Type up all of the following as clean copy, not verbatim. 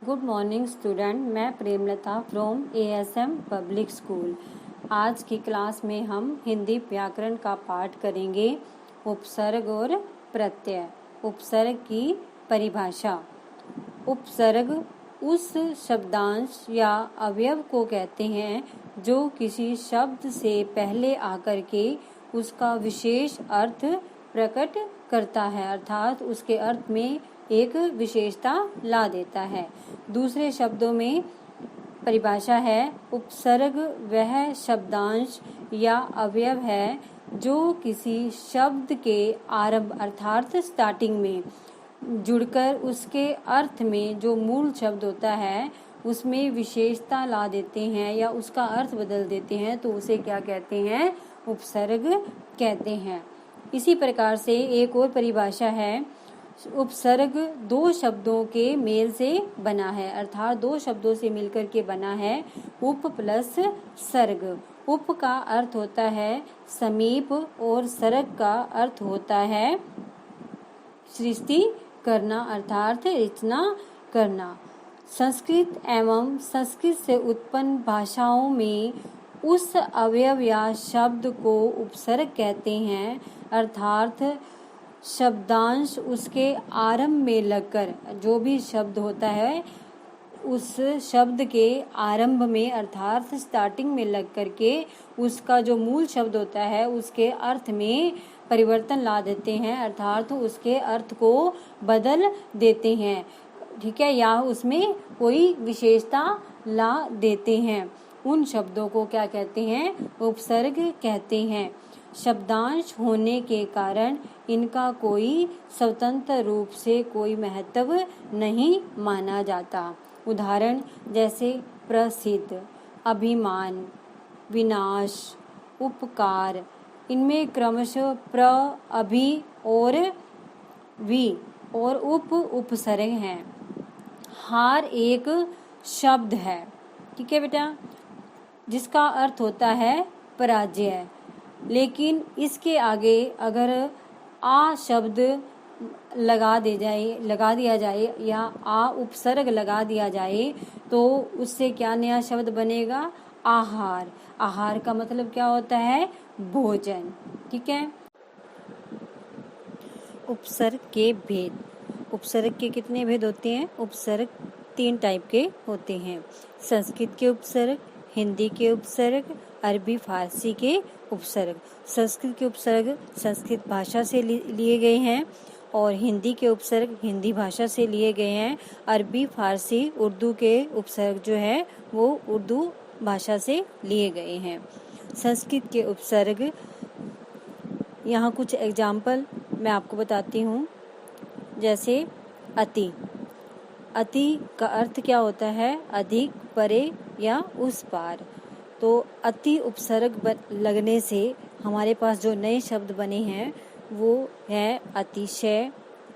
Good morning student, मैं Premlata from ASM public school. आज की क्लास में हम हिंदी व्याकरण का पाठ करेंगे। उपसर्ग और प्रत्यय। उपसर्ग की परिभाषा। उपसर्ग उस शब्दांश या अवयव को कहते हैं जो किसी शब्द से पहले आकर के उसका विशेष अर्थ प्रकट करता है, अर्थात उसके अर्थ में एक विशेषता ला देता है। दूसरे शब्दों में परिभाषा है, उपसर्ग वह शब्दांश या अवयव है जो किसी शब्द के आरंभ अर्थात स्टार्टिंग में जुड़कर उसके अर्थ में जो मूल शब्द होता है उसमें विशेषता ला देते हैं या उसका अर्थ बदल देते हैं, तो उसे क्या कहते हैं? उपसर्ग कहते हैं। इसी प्रकार से एक और परिभाषा है, उपसर्ग दो शब्दों के मेल से बना है, अर्थात दो शब्दों से मिलकर के बना है। उप प्लस सर्ग। उप का अर्थ होता है समीप और सर्ग का अर्थ होता है सृष्टि करना अर्थात रचना करना। संस्कृत एवं संस्कृत से उत्पन्न भाषाओं में उस अवयव या शब्द को उपसर्ग कहते हैं, अर्थात शब्दांश उसके आरंभ में लगकर जो भी शब्द होता है उस शब्द के आरंभ में अर्थात स्टार्टिंग में लग करके उसका जो मूल शब्द होता है उसके अर्थ में परिवर्तन ला देते हैं, अर्थात उसके अर्थ को बदल देते हैं। ठीक है, या उसमें कोई विशेषता ला देते हैं। उन शब्दों को क्या कहते हैं? उपसर्ग कहते हैं। शब्दांश होने के कारण इनका कोई स्वतंत्र रूप से कोई महत्व नहीं माना जाता। उदाहरण जैसे प्रसिद्ध, अभिमान, विनाश, उपकार, इनमें क्रमशः प्र, अभि और वि और उपसर्ग हैं। हार एक शब्द है, ठीक है बेटा, जिसका अर्थ होता है पराजय, लेकिन इसके आगे अगर आ शब्द लगा दिया जाए या आ उपसर्ग लगा दिया जाए तो उससे क्या नया शब्द बनेगा? आहार। आहार का मतलब क्या होता है? भोजन। ठीक है। उपसर्ग के भेद। उपसर्ग के कितने भेद होते हैं? उपसर्ग 3 टाइप के होते हैं। संस्कृत के उपसर्ग, हिंदी के उपसर्ग, अरबी फारसी के उपसर्ग। संस्कृत के उपसर्ग संस्कृत भाषा से लिए गए हैं और हिंदी के उपसर्ग हिंदी भाषा से लिए गए हैं। अरबी फारसी उर्दू के उपसर्ग जो है वो उर्दू भाषा से लिए गए हैं। संस्कृत के उपसर्ग, यहाँ कुछ एग्जाम्पल मैं आपको बताती हूँ। जैसे अति। अति का अर्थ क्या होता है? अधिक, परे या उस पार। तो अति उपसर्ग लगने से हमारे पास जो नए शब्द बने हैं वो है अतिशय,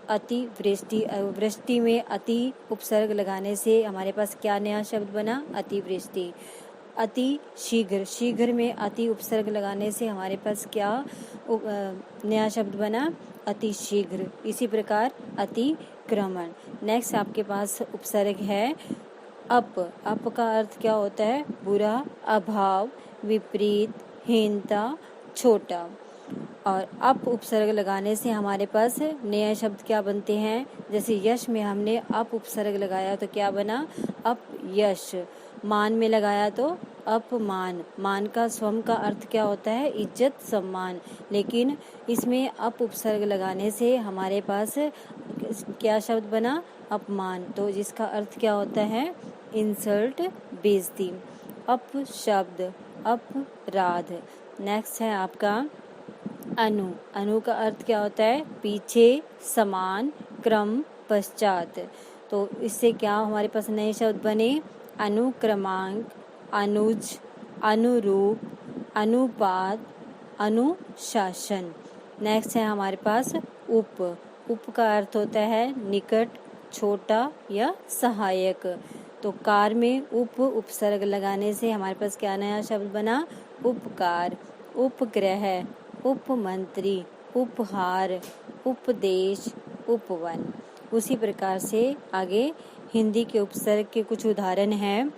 अतिवृष्टि। वृष्टि में अति उपसर्ग लगाने से हमारे पास क्या नया शब्द बना? अतिवृष्टि। अति शीघ्र। शीघ्र में अति उपसर्ग लगाने से हमारे पास क्या नया शब्द बना? अति शीघ्र। इसी प्रकार अतिक्रमण। नेक्स्ट आपके पास उपसर्ग है अप। अप का अर्थ क्या होता है? बुरा, अभाव, विपरीत, हीनता, छोटा। और अप उपसर्ग लगाने से हमारे पास नए शब्द क्या बनते हैं? जैसे यश में हमने अप उपसर्ग लगाया तो क्या बना? अपयश। मान में लगाया तो अपमान। मान का स्वम का अर्थ क्या होता है? इज्जत, सम्मान। लेकिन इसमें अप उपसर्ग लगाने से हमारे पास क्या शब्द बना? अपमान। तो जिसका अर्थ क्या होता है? इंसल्ट, बेइज्जती। अपशब्द, अपराध। नेक्स्ट है आपका अनु। अनु का अर्थ क्या होता है? पीछे, समान, क्रम, पश्चात। तो इससे क्या हमारे पास नए शब्द बने? अनुक्रमांक, अनुज, अनुरूप, अनुपात, अनुशासन। नेक्स्ट है हमारे पास उप। उप का अर्थ होता है निकट, छोटा या सहायक। तो कार में उप उपसर्ग लगाने से हमारे पास क्या नया शब्द बना? उपकार, उपग्रह, उपमंत्री, उपहार, उपदेश, उपवन। उसी प्रकार से आगे हिंदी के उपसर्ग के कुछ उदाहरण हैं।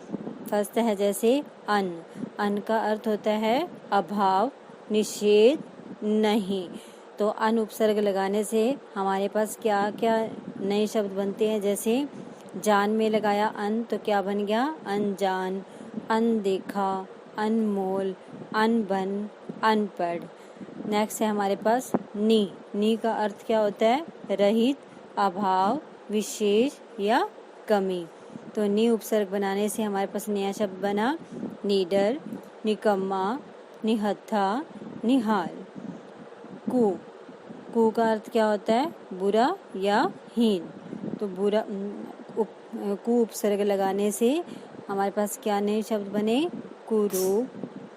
फर्स्ट है जैसे अन। अन का अर्थ होता है अभाव, निषेध, नहीं। तो अन उपसर्ग लगाने से हमारे पास क्या क्या नए शब्द बनते हैं। जैसे जान में लगाया अन तो क्या बन गया, अनजान, अनदेखा, अनमोल, अनबन, अनपढ़। नेक्स्ट है हमारे पास नी। नी का अर्थ क्या होता है, रहित, अभाव, विशेष या कमी। तो नी उपसर्ग बनाने से हमारे पास नया शब्द बना नीडर, निकम्मा, निहत्था, निहाल। कु। कु का अर्थ क्या होता है, बुरा या हीन। तो बुरा कु उपसर्ग लगाने से हमारे पास क्या नए शब्द बने, कुरूप,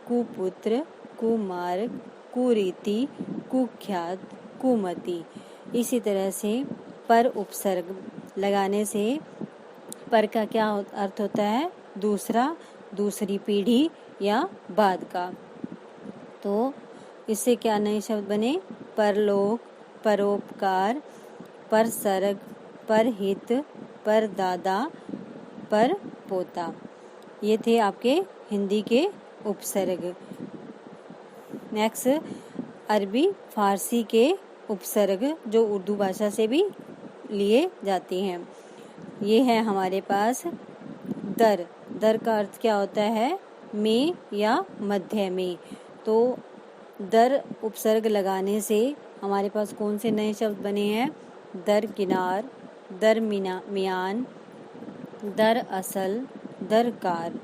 कुपुत्र, कुमार्ग, कुरीति, कुख्यात, कुमति। इसी तरह से पर उपसर्ग लगाने से पर का क्या अर्थ होता है, दूसरा, दूसरी पीढ़ी या बाद का। तो इससे क्या नए शब्द बने, परलोक, परोपकार, परसर्ग, परहित, परदादा, परपोता। ये थे आपके हिंदी के उपसर्ग। नेक्स्ट अरबी फारसी के उपसर्ग जो उर्दू भाषा से भी लिए जाते हैं। ये है हमारे पास दर। दर का अर्थ क्या होता है, में या मध्य में। तो दर उपसर्ग लगाने से हमारे पास कौन से नए शब्द बने हैं, दरकिनार, दरमियान, दरअसल, दरकार।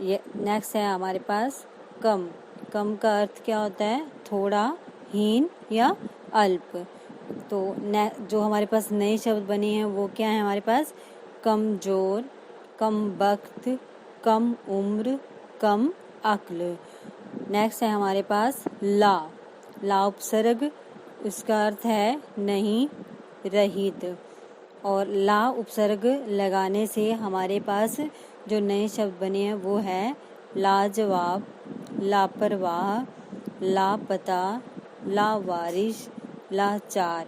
ये नेक्स्ट है हमारे पास कम। कम का अर्थ क्या होता है, थोड़ा, हीन या अल्प। तो जो हमारे पास नए शब्द बने हैं वो क्या है हमारे पास, कमजोर, कम वक्त, कम उम्र, कम अक्ल। नेक्स्ट है हमारे पास ला। ला उपसर्ग, उसका अर्थ है नहीं, रहित। और ला उपसर्ग लगाने से हमारे पास जो नए शब्द बने हैं वो है लाजवाब, लापरवाह, लापता, लावारिश, लाचार।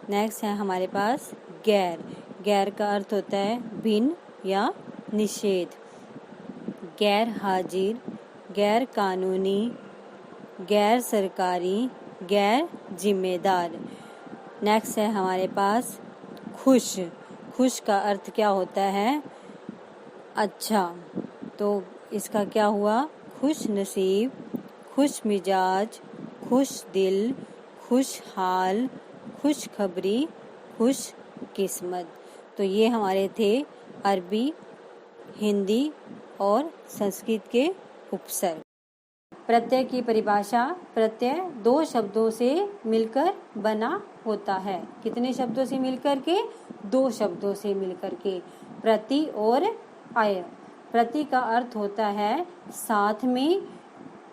नेक्स्ट है हमारे पास गैर। गैर का अर्थ होता है भिन्न या निषेध। गैर हाजिर, गैर कानूनी, गैर सरकारी, गैर जिम्मेदार। नेक्स्ट है हमारे पास खुश। खुश का अर्थ क्या होता है, अच्छा। तो इसका क्या हुआ, खुश नसीब, खुश मिजाज, खुश दिल, खुश हाल, खुश खबरी, खुश किस्मत। तो ये हमारे थे अरबी, हिंदी और संस्कृत के उपसर्ग। प्रत्यय की परिभाषा, प्रत्यय दो शब्दों से मिलकर बना होता है। कितने शब्दों से मिलकर के, दो शब्दों से मिलकर के, प्रति और अय। प्रति का अर्थ होता है साथ में,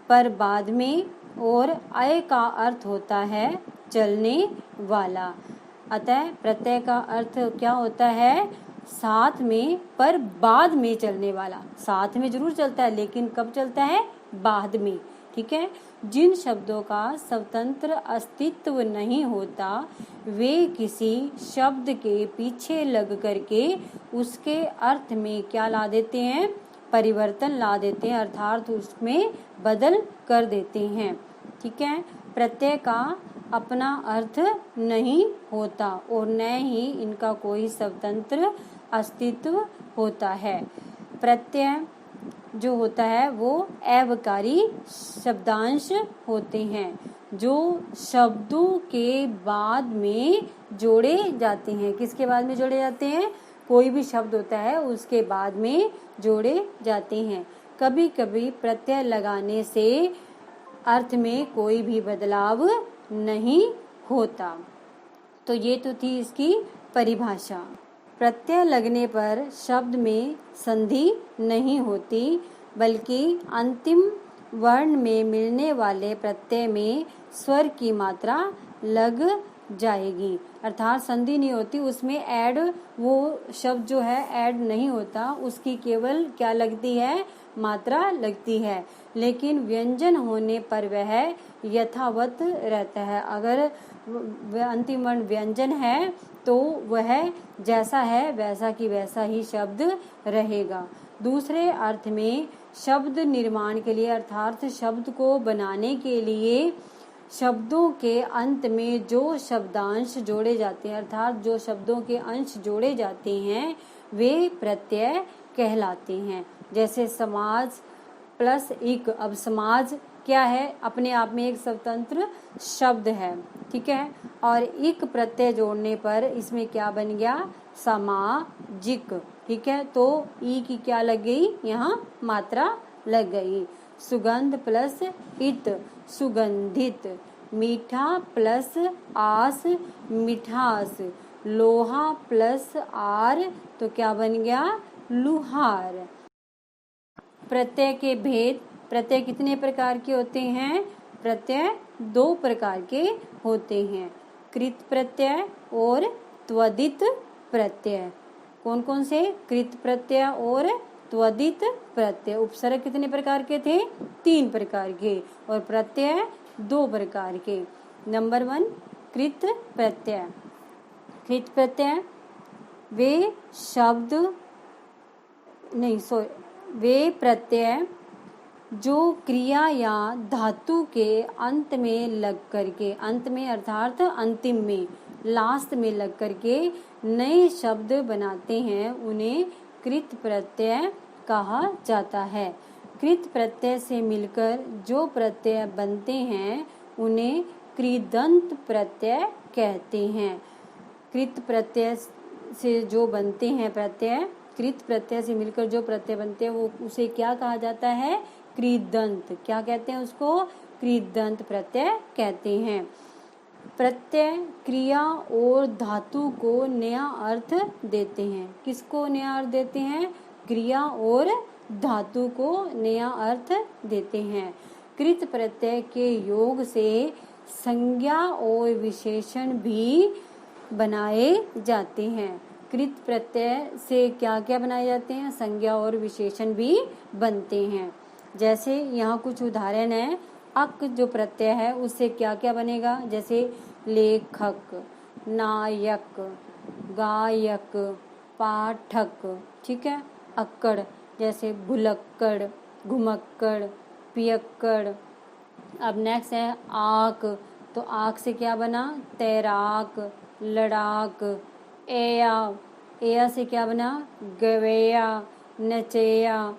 पर बाद में, और अय का अर्थ होता है चलने वाला। अतः प्रत्यय का अर्थ क्या होता है, साथ में पर बाद में चलने वाला। साथ में जरूर चलता है लेकिन कब चलता है, बाद में। ठीक है। जिन शब्दों का स्वतंत्र अस्तित्व नहीं होता वे किसी शब्द के पीछे लग करके उसके अर्थ में क्या ला देते हैं, परिवर्तन ला देते हैं, अर्थात उसमें बदल कर देते हैं। ठीक है। प्रत्यय का अपना अर्थ नहीं होता और न ही इनका कोई स्वतंत्र अस्तित्व होता है। प्रत्यय जो होता है वो अव्ययकारी शब्दांश होते हैं जो शब्दों के बाद में जोड़े जाते हैं। किसके बाद में जोड़े जाते हैं, कोई भी शब्द होता है उसके बाद में जोड़े जाते हैं। कभी कभी प्रत्यय लगाने से अर्थ में कोई भी बदलाव नहीं होता। तो ये तो थी इसकी परिभाषा। प्रत्यय लगने पर शब्द में संधि नहीं होती बल्कि अंतिम वर्ण में मिलने वाले प्रत्यय में स्वर की मात्रा लग जाएगी। अर्थात संधि नहीं होती, उसमें ऐड, वो शब्द जो है ऐड नहीं होता, उसकी केवल क्या लगती है, मात्रा लगती है। लेकिन व्यंजन होने पर वह यथावत रहता है। अगर अंतिम वर्ण व्यंजन है तो वह जैसा है वैसा की वैसा ही शब्द रहेगा। दूसरे अर्थ में शब्द निर्माण के लिए अर्थात शब्द को बनाने के लिए शब्दों के अंत में जो शब्दांश जोड़े जाते हैं अर्थात जो शब्दों के अंश जोड़े जाते हैं वे प्रत्यय कहलाते हैं। जैसे समाज प्लस इक, अब समाज क्या है, अपने आप में एक स्वतंत्र शब्द है, ठीक है, और इक प्रत्यय जोड़ने पर इसमें क्या बन गया, सामाजिक, ठीक है। तो ई की क्या लग गई, यहाँ मात्रा लग गई। सुगंध प्लस इत, सुगंधित। मीठा प्लस आस, मिठास। लोहा प्लस आर, तो क्या बन गया, लुहार। प्रत्यय के भेद, प्रत्यय कितने प्रकार के होते हैं, प्रत्यय 2 प्रकार के होते हैं, कृत प्रत्यय और त्वदित प्रत्यय। कौन कौन से, कृत प्रत्यय और त्वदित प्रत्यय। उपसर्ग कितने प्रकार के थे, 3 प्रकार के, और प्रत्यय 2 प्रकार के। नंबर 1 कृत प्रत्यय। कृत प्रत्यय वे प्रत्यय जो क्रिया या धातु के अंत में लग करके, अंत में अर्थात अंतिम में, लास्ट में लग करके नए शब्द बनाते हैं उन्हें कृत प्रत्यय कहा जाता है। कृत प्रत्यय से मिलकर जो प्रत्यय बनते हैं उन्हें कृदंत प्रत्यय कहते हैं। कृत प्रत्यय से जो बनते हैं प्रत्यय, कृत प्रत्यय से मिलकर जो प्रत्यय बनते हैं वो उसे क्या कहा जाता है, कृदंत। क्या कहते हैं उसको, कृदंत प्रत्यय कहते हैं। प्रत्यय क्रिया और धातु को नया अर्थ देते हैं। किसको नया अर्थ देते हैं, क्रिया और धातु को नया अर्थ देते हैं। कृत प्रत्यय के योग से संज्ञा और विशेषण भी बनाए जाते हैं। कृत प्रत्यय से क्या क्या बनाए जाते हैं, संज्ञा और विशेषण भी बनते हैं। जैसे यहाँ कुछ उदाहरण है, अक जो प्रत्यय है उससे क्या क्या बनेगा, जैसे लेखक, नायक, गायक, पाठक, ठीक है। अक्कड़ जैसे भुलक्कड़, घुमक्कड़, पियक्कड़। अब नेक्स्ट है आक, तो आक से क्या बना, तैराक, लड़ाक। एया से क्या बना, गवैया, नचैया।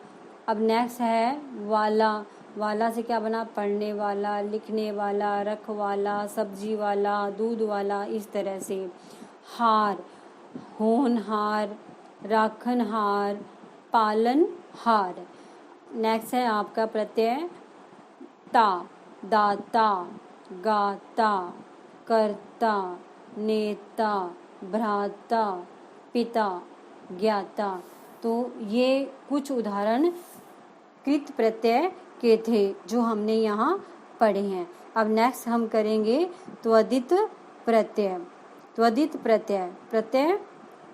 अब नेक्स्ट है वाला, वाला से क्या बना, पढ़ने वाला, लिखने वाला, रखवाला, सब्जी वाला, दूध वाला, इस तरह से। हार, होनहार, राखनहार, पालनहार। नेक्स्ट है आपका प्रत्यय ता, दाता, गाता, कर्ता, नेता, भ्राता, पिता, ज्ञाता। तो ये कुछ उदाहरण कृत प्रत्यय के थे जो हमने यहाँ पढ़े हैं। अब नेक्स्ट हम करेंगे त्वदित प्रत्यय। त्वदित प्रत्यय, प्रत्यय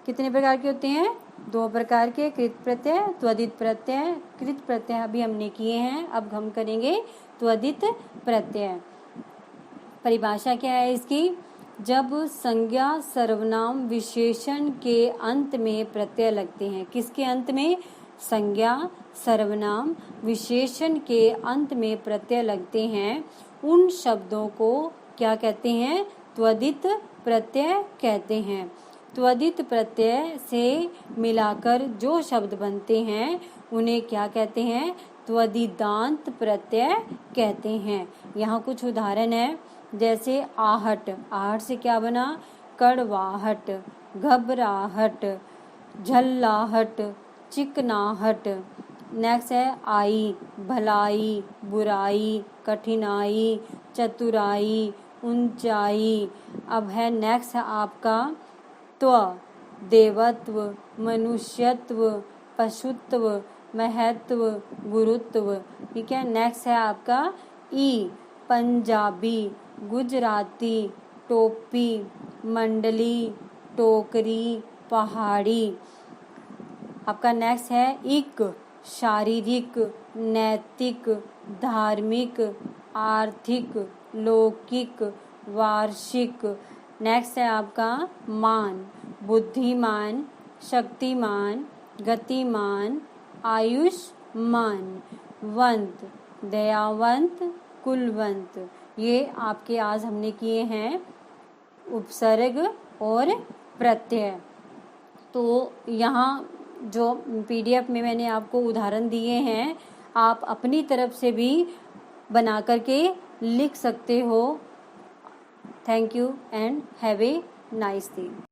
कितने प्रकार के होते हैं, 2 प्रकार के, कृत प्रत्यय, त्वदित प्रत्यय। कृत प्रत्यय अभी हमने किए हैं, अब हम करेंगे त्वदित प्रत्यय। परिभाषा क्या है इसकी, जब संज्ञा सर्वनाम विशेषण के अंत में प्रत्यय लगते हैं। किसके अंत में, संज्ञा सर्वनाम विशेषण के अंत में प्रत्यय लगते हैं, उन शब्दों को क्या कहते हैं, त्वदित प्रत्यय कहते हैं। त्वदित प्रत्यय से मिलाकर जो शब्द बनते हैं उन्हें क्या कहते हैं, त्वदिदांत प्रत्यय कहते हैं। यहाँ कुछ उदाहरण है, जैसे आहट, आहट से क्या बना, कड़वाहट, घबराहट, झल्लाहट, चिकनाहट। नेक्स्ट है आई, भलाई, बुराई, कठिनाई, चतुराई, ऊंचाई। अब है नेक्स्ट है आपका त्व, देवत्व, मनुष्यत्व, पशुत्व, महत्व, गुरुत्व, ठीक है। नेक्स्ट है आपका ई, पंजाबी, गुजराती, टोपी, मंडली, टोकरी, पहाड़ी। आपका नेक्स्ट है इक, शारीरिक, नैतिक, धार्मिक, आर्थिक, लौकिक, वार्षिक। नेक्स्ट है आपका मान, बुद्धिमान, शक्तिमान, गतिमान, आयुष्मान, वंत, दयावंत, कुलवंत। ये आपके आज हमने किए हैं उपसर्ग और प्रत्यय। तो यहाँ जो PDF में मैंने आपको उदाहरण दिए हैं, आप अपनी तरफ से भी बना करके लिख सकते हो। Thank you and have a nice day.